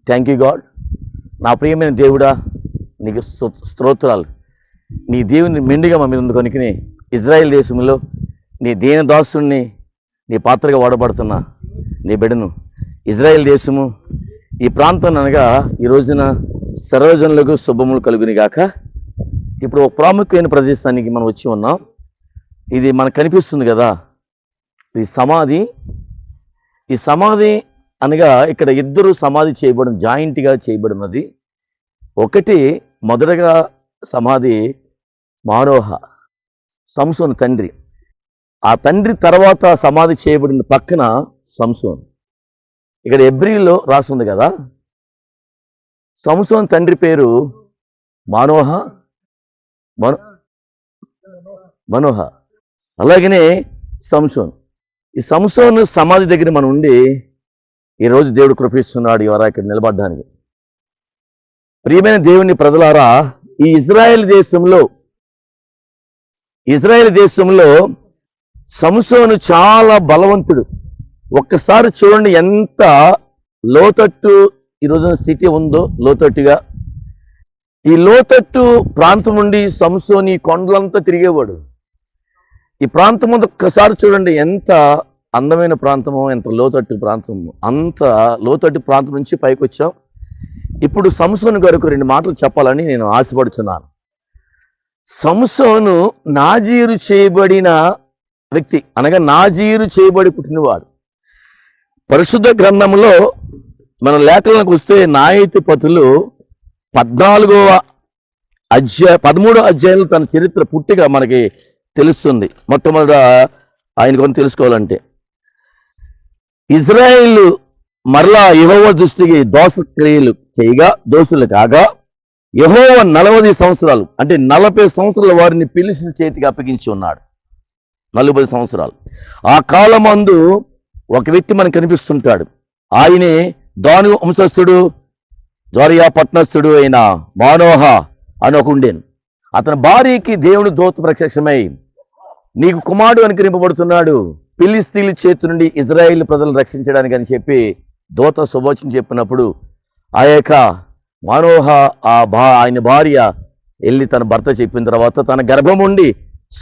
Thank you God. నా ప్రియమైన దేవుడా, నీకు స్తోత్రాలు. నీ దేవుని మెండుగా మా మీద ఉంది కనుకనే ఇజ్రాయెల్ దేశంలో నీ దీనదాసుని నీ పాత్రగా వాడబడుతున్నా నీ బిడ్డను ఇజ్రాయెల్ దేశము ఈ ప్రాంతం అనగా ఈ రోజున సర్వజనులకు శుభములు కలుగుని గాక. ఇప్పుడు ఒక ప్రాముఖ్యమైన ప్రదేశానికి మనం వచ్చి ఉన్నాం. ఇది మనకు కనిపిస్తుంది కదా, ఈ సమాధి. ఈ సమాధి అనగా ఇక్కడ ఇద్దరు సమాధి చేయబడిన, జాయింట్గా చేయబడినది. ఒకటి మొదటగా సమాధి మానోహ, సంసోను తండ్రి. ఆ తండ్రి తర్వాత సమాధి చేయబడిన పక్కన సంసోను. ఇక్కడ హెబ్రీలో రాసింది కదా, సంసోను తండ్రి పేరు మానోహ, మనోహ. అలాగనే సంసోను. ఈ సంసోను సమాధి దగ్గర మనం ఉండి ఈరోజు దేవుడు కృపిస్తున్నాడు ఇవాళ ఇక్కడ నిలబడ్డానికి. ప్రియమైన దేవుని ప్రజలారా, ఈ ఇజ్రాయెల్ దేశంలో సంసోను చాలా బలవంతుడు. ఒక్కసారి చూడండి ఎంత లోతట్టు ఈరోజు సిటీ ఉందో, లోతట్టుగా. ఈ లోతట్టు ప్రాంతం నుండి సంసోని కొండలంతా తిరిగేవాడు. ఈ ప్రాంతం ముందు ఒక్కసారి చూడండి ఎంత అందమైన ప్రాంతమో, ఎంత లోతట్టు ప్రాంతమో. అంత లోతట్టు ప్రాంతం నుంచి పైకి వచ్చాం. ఇప్పుడు సంసోను గారికి 2 మాటలు చెప్పాలని నేను ఆశపడుతున్నాను. సంసోను నాజీరు చేయబడిన వ్యక్తి, అనగా నాజీరు చేయబడి పుట్టినవాడు. పరిశుద్ధ గ్రంథంలో మన లేఖలకు వస్తే న్యాయాధిపతులు 13వ అధ్యాయంలో తన చరిత్ర పుట్టిగా మనకి తెలుస్తుంది. మొట్టమొదట ఆయన కొన్ని తెలుసుకోవాలంటే, ఇజ్రాయేలు మరలా యెహోవా దృష్టికి దోషక్రియలు చేయగా దోషులు కాగా యెహోవా 40 సంవత్సరాలు, అంటే 40 సంవత్సరాల వారిని ఫిలిష్తీయుల చేతికి అప్పగించి ఉన్నాడు. 40 సంవత్సరాలు. ఆ కాలమందు ఒక వ్యక్తి మనకు కనిపిస్తుంటాడు. ఆయనే దాను వంశస్థుడు, జోరియా పట్టణస్థుడు అయిన మానోహ అని ఒక ఉండేను. అతని భార్యకి దేవుడు దూత ప్రత్యక్షమై, నీకు కుమారుడు అనుకరింపబడుతున్నాడు, ఫిలిష్తీయుల చేతి నుండి ఇజ్రాయేల్ ప్రజలను రక్షించడానికి అని చెప్పి దూత శుభవచనం చెప్పినప్పుడు ఆ యొక్క మానోహ ఆయన భార్య వెళ్ళి తన భర్త చెప్పిన తర్వాత తన గర్భం ఉండి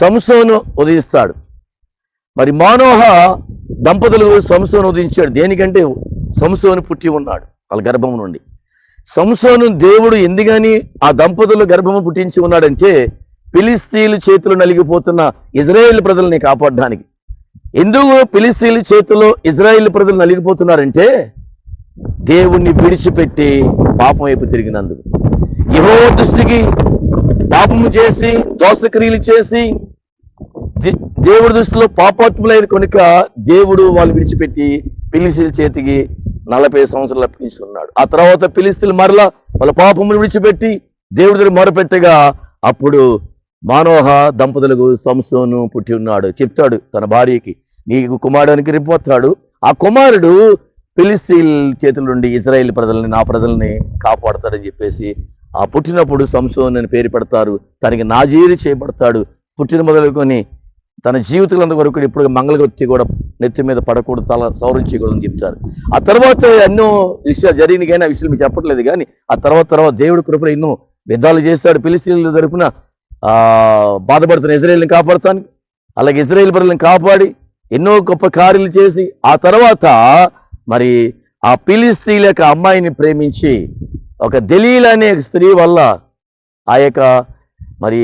సంసోను ఉదయిస్తాడు. మరి మానోహ దంపతులు సంసోను ఉదయించాడు. దేనికంటే సంసోను పుట్టి ఉన్నాడు వాళ్ళ గర్భం నుండి. సంసోను దేవుడు ఎందుకని ఆ దంపతులు గర్భము పుట్టించి ఉన్నాడంటే ఫిలిష్తీయుల చేతులు నలిగిపోతున్న ఇజ్రాయేల్ ప్రజల్ని కాపాడడానికి. ఎందుకు ఫిలిష్తీయుల చేతుల్లో ఇజ్రాయేల్ ప్రజలు నలిగిపోతున్నారంటే దేవుణ్ణి విడిచిపెట్టి పాపం వైపు తిరిగినందుకు. యెహోవా దృష్టికి పాపము చేసి దోషక్రియలు చేసి దేవుడి దృష్టిలో పాపాత్ములైన కనుక దేవుడు వాళ్ళు విడిచిపెట్టి ఫిలిష్తీయుల చేతికి 40 సంవత్సరాలు అప్పగించుకున్నాడు. ఆ తర్వాత ఫిలిష్తీయులు మరలా వాళ్ళ పాపమును విడిచిపెట్టి దేవుడి దగ్గర మొరపెట్టగా అప్పుడు మానోహ దంపతులకు సంసోను పుట్టి ఉన్నాడు. చెప్తాడు తన భార్యకి, నీకు కుమారుడు అనుకరింపబడతాడు, ఆ కుమారుడు ఫిలిష్తీయుల చేతుల నుండి ఇజ్రాయేల్ ప్రజల్ని, నా ప్రజల్ని కాపాడతాడని చెప్పేసి ఆ పుట్టినప్పుడు సంసోను అని పేరు పెడతారు. తనకి నాజీరు చేయబడతాడు. పుట్టిన మొదలుకొని తన జీవితంలో వరకు ఇప్పుడు మంగళగొత్తి కూడా నెత్తి మీద పడకూడదు, తల సౌరించకూడదని చెప్తారు. ఆ తర్వాత ఎన్నో విషయాలు జరిగిన కానీ ఆ విషయాలు మీకు చెప్పట్లేదు. కానీ ఆ తర్వాత దేవుడి కృపలో ఎన్నో యుద్ధాలు చేశాడు. ఫిలిష్తీయుల తరపున బాధపడుతున్న ఇజ్రాయేల్ని కాపాడుతాను, అలాగే ఇజ్రాయేల్ ప్రజలను కాపాడి ఎన్నో గొప్ప కార్యాలు చేసి ఆ తర్వాత మరి ఆ ఫిలిష్తీయుల యొక్క అమ్మాయిని ప్రేమించి ఒక దెలీలా అనే స్త్రీ వల్ల ఆ యొక్క మరి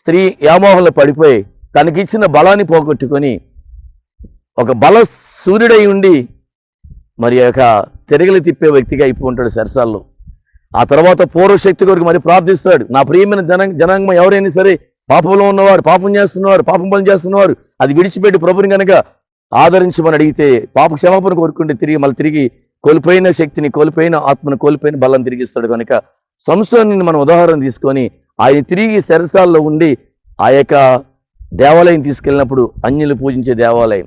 స్త్రీ వ్యామోహంలో పడిపోయి తనకిచ్చిన బలాన్ని పోగొట్టుకొని ఒక బల సూర్యుడై ఉండి మరి యొక్క తిరగలి తిప్పే వ్యక్తిగా అయిపోతుంటాడు సరసాల్లో. ఆ తర్వాత పూర్వశక్తి కొరకు మరి ప్రార్థిస్తాడు. నా ప్రియమైన జనాంగం ఎవరైనా సరే పాపంలో ఉన్నవారు, పాపం చేస్తున్నవారు, పాపం పని చేస్తున్నవారు అది విడిచిపెట్టి ప్రభుని కనుక ఆదరించమని అడిగితే పాప క్షమాపణ కోరుకుంటే తిరిగి కోల్పోయిన శక్తిని, కోల్పోయిన ఆత్మను, కోల్పోయిన బలం తిరిగిస్తాడు. కనుక సంసోనుని మనం ఉదాహరణ తీసుకొని ఆయన తిరిగి సరసాల్లో ఉండి ఆ యొక్క దేవాలయం తీసుకెళ్ళినప్పుడు అన్యులు పూజించే దేవాలయం,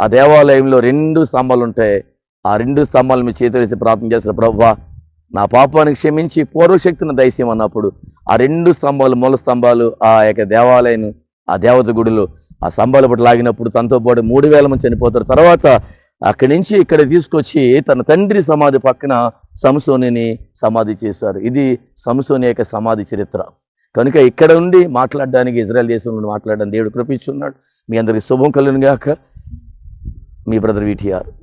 ఆ దేవాలయంలో 2 స్తంభాలు ఉంటాయి. ఆ 2 స్తంభాలు మీ చేతులు వేసి ప్రార్థన చేస్తారు, ప్రభువా నా పాపాన్ని క్షమించి పూర్వశక్తిని దయచేయమన్నప్పుడు ఆ 2 స్తంభాలు, మూల స్తంభాలు ఆ యొక్క దేవాలయం, ఆ దేవత గుడిలో ఆ స్తంభాల పట్ల లాగినప్పుడు తనతో పాటు 3000 మంది చనిపోతారు. తర్వాత అక్కడి నుంచి ఇక్కడ తీసుకొచ్చి తన తండ్రి సమాధి పక్కన సంసోనిని సమాధి చేశారు. ఇది సంసోని యొక్క సమాధి చరిత్ర. కనుక ఇక్కడ ఉండి మాట్లాడడానికి, ఇజ్రాయెల్ దేశం నుండి మాట్లాడడానికి దేవుడు కృపించున్నాడు. మీ అందరికీ శుభం కలుగును గాక. మీ బ్రదర్ విటిఆర్.